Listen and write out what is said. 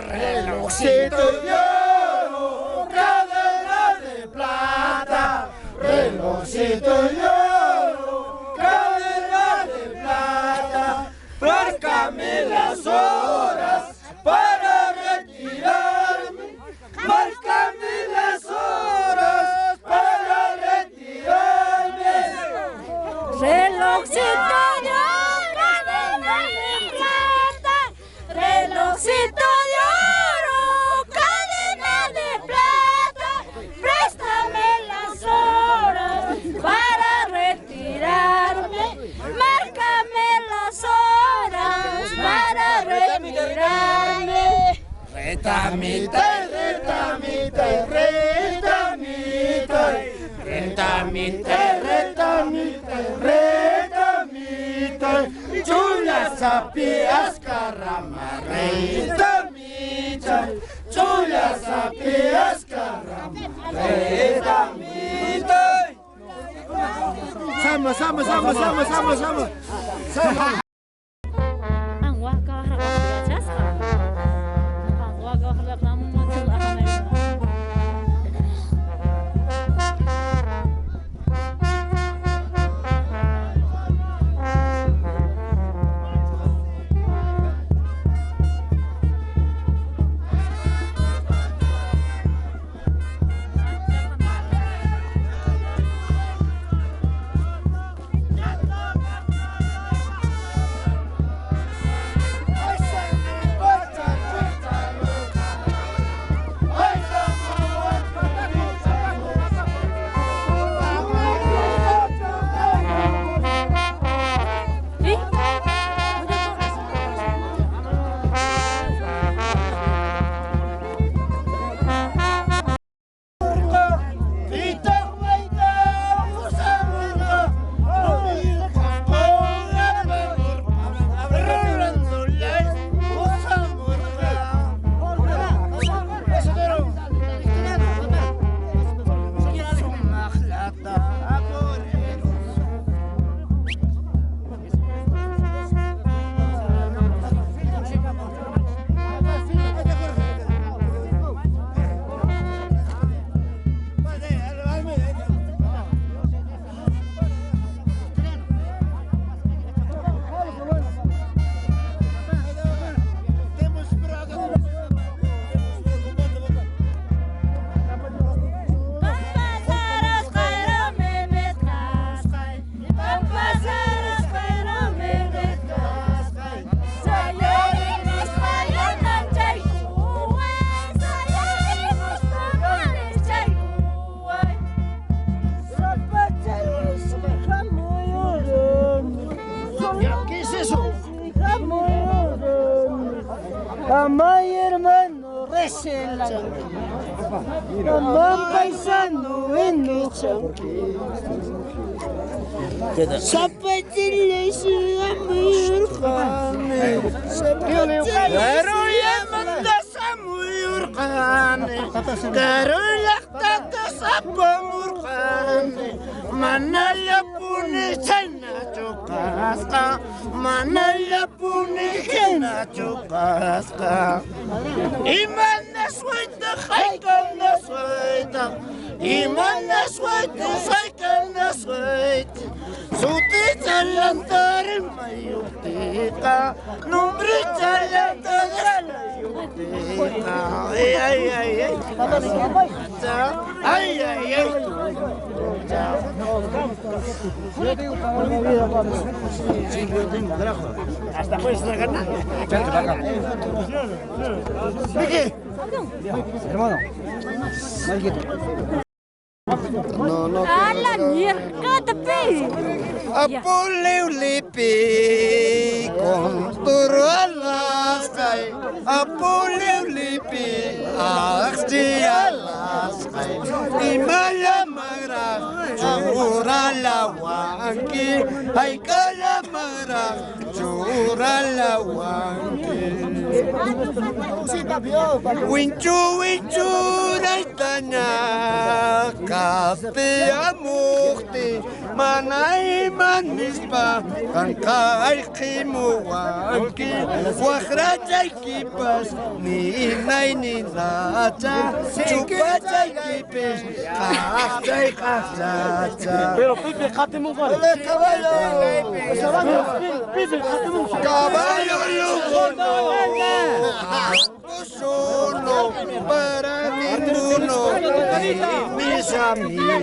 Relojito de oro, cadena de plata. Relojito de oro, cadena de plata. Márcame las horas para retirarme. Márcame las horas para retirarme. Relojito de oro, cadena de plata. Relojito de oro, cadena de plata. Préstame las horas para retirarme. Márcame las horas para retirarme. Retamita, retamita, retamita, retamita, retamita, retamita, chula sapias carrama, retamita, chula sapias carrama, retamita. Sama, sama, sama, sama, sama, sama, sama. Mamá y hermano recen la mamá paisano en el chanque. Zapatilla y Amurjane, Karuya mandasa Amurjane, Karuya tatas Amurjane, Manaya puni chena chukaska, Manaya puni chena chukaska. Imana suelta, jaicana suelta, Imana suelta, jaicana suelta. Suti chalantar mayutika, nombre chalantar mayutika. Ay ay ay ay, ay ay ay. Hasta puedes tragar nada. Vicky, hermano, no. A la mierda, te pide. Apoleulipi con Turalaskai, Apoleulipi, Axti Alaskai, Imaya Mara, Churalawanki, Aikala Mara, Churalawanki. Winchu, Naitanya, Kaste Amukti, Manai Manispa, Kankai Kimuanki, Wahrajai Kipas, Ni Nacha, Chupachai Kipis, Kachai Kachacha. Pero Pipe, jate muy fuerte. Caballo, Pipe, jate muy fuerte. Caballo, solo para ninguno de mis amigos.